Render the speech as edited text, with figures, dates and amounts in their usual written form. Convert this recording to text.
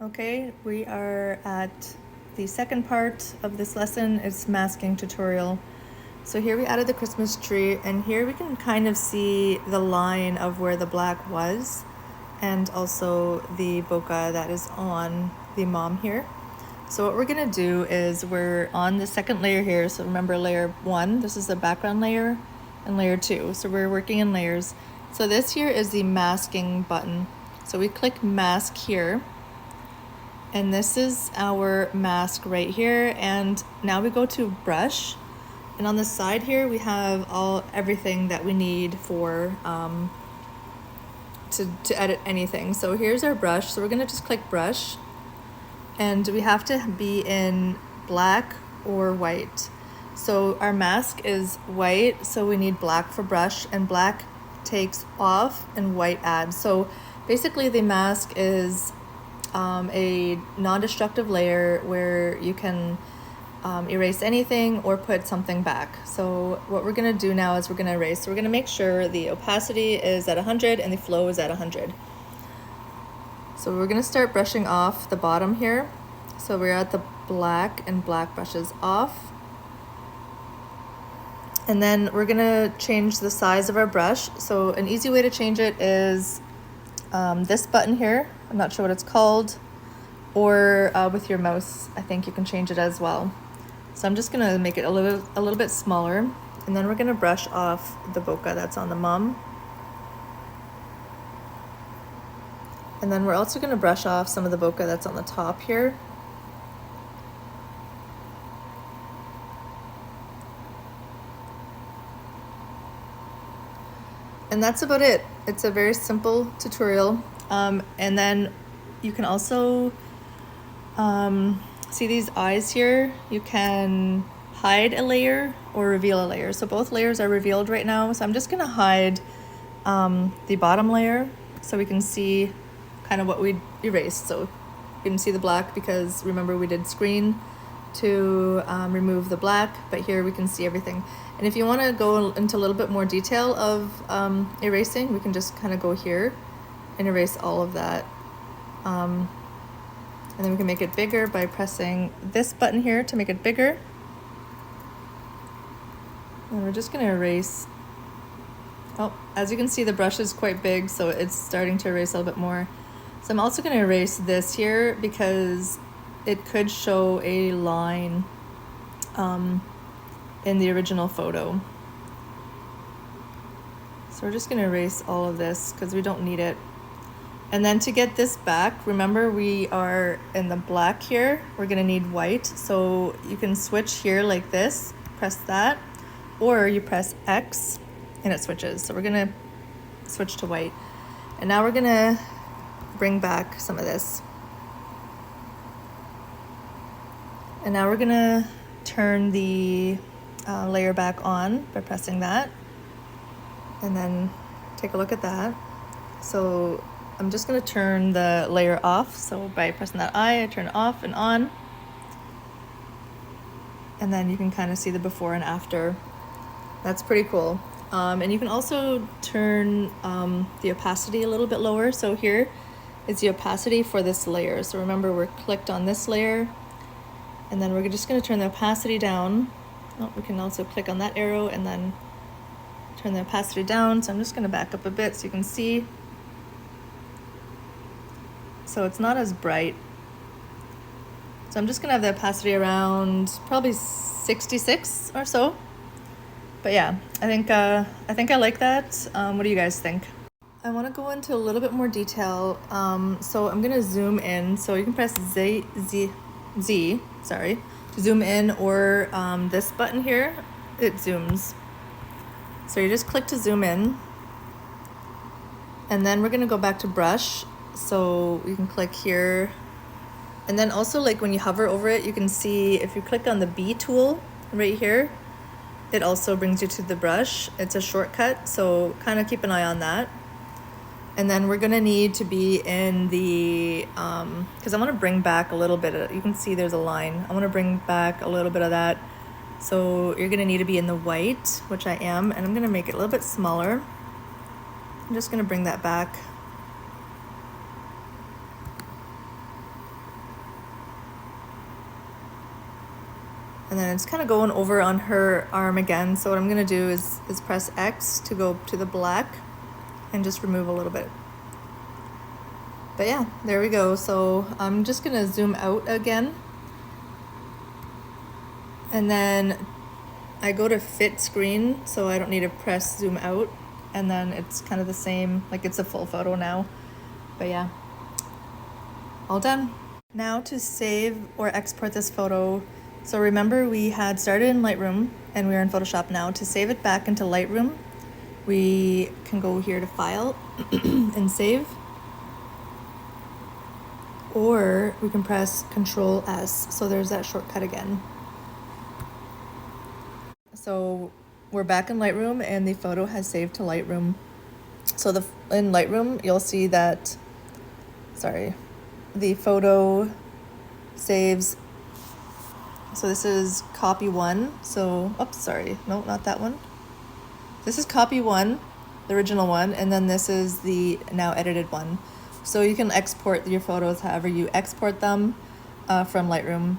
Okay, we are at the second part of this lesson. It's masking tutorial. So here we added the Christmas tree, and here we can kind of see the line of where the black was, and also the bokeh that is on the mom here. So what we're gonna do is we're on the second layer here. So remember layer 1, this is the background layer, and layer 2. So we're working in layers. So this here is the masking button. So we click mask here. And this is our mask right here. And now we go to brush. And on the side here, we have everything that we need for to edit anything. So here's our brush. So we're gonna just click brush. And we have to be in black or white. So our mask is white, so we need black for brush, and black takes off and white adds. So basically the mask is a non-destructive layer where you can erase anything or put something back. So what we're gonna do now is we're gonna erase. So we're gonna make sure the opacity is at 100 and the flow is at 100. So we're gonna start brushing off the bottom here. So we're at the black, and black brushes off. And then we're gonna change the size of our brush. So an easy way to change it is this button here. I'm not sure what it's called, or with your mouse, I think you can change it as well. So I'm just gonna make it a little bit smaller, and then we're gonna brush off the bokeh that's on the mum. And then we're also gonna brush off some of the bokeh that's on the top here. And that's about it. It's a very simple tutorial. And then you can also see these eyes here. You can hide a layer or reveal a layer. So both layers are revealed right now. So I'm just gonna hide the bottom layer so we can see kind of what we erased. So you can see the black because remember we did screen to remove the black, but here we can see everything. And if you want to go into a little bit more detail of erasing, we can just kind of go here and erase all of that. And then we can make it bigger by pressing this button here to make it bigger. And we're just going to erase. Oh, as you can see, the brush is quite big, so it's starting to erase a little bit more. So I'm also going to erase this here because it could show a line in the original photo. So we're just going to erase all of this because we don't need it. And then to get this back, remember we are in the black here. We're going to need white. So you can switch here like this, press that, or you press X and it switches. So we're going to switch to white. And now we're going to bring back some of this. And now we're gonna turn the layer back on by pressing that. And then take a look at that. So I'm just gonna turn the layer off. So by pressing that I turn it off and on. And then you can kind of see the before and after. That's pretty cool. And you can also turn the opacity a little bit lower. So here is the opacity for this layer. So remember we're clicked on this layer. And then we're just going to turn the opacity down. Oh, we can also click on that arrow and then turn the opacity down. So I'm just going to back up a bit so you can see. So it's not as bright. So I'm just going to have the opacity around probably 66 or so. But yeah, I think I like that. What do you guys think? I want to go into a little bit more detail. So I'm going to zoom in. So you can press Z, sorry, to zoom in, or this button here, it zooms. So you just click to zoom in, and then we're gonna go back to brush. So you can click here, and then also like when you hover over it, you can see if you click on the B tool right here, it also brings you to the brush. It's a shortcut, so kind of keep an eye on that. And then we're gonna need to be in the, because I wanna bring back a little bit you can see there's a line. I wanna bring back a little bit of that. So you're gonna need to be in the white, which I am, and I'm gonna make it a little bit smaller. I'm just gonna bring that back. And then it's kind of going over on her arm again. So what I'm gonna do is press X to go to the black and just remove a little bit. But yeah, there we go. So I'm just gonna zoom out again. And then I go to fit screen, so I don't need to press zoom out. And then it's kind of the same, like it's a full photo now. But yeah, all done. Now to save or export this photo. So remember we had started in Lightroom and we're in Photoshop now. To save it back into Lightroom, we can go here to File and Save. Or we can press Control S. So there's that shortcut again. So we're back in Lightroom and the photo has saved to Lightroom. So in Lightroom, you'll see that, the photo saves. So this is copy 1. So, no, not that one. This is copy 1, the original one, and then this is the now edited one. So you can export your photos however you export them from Lightroom.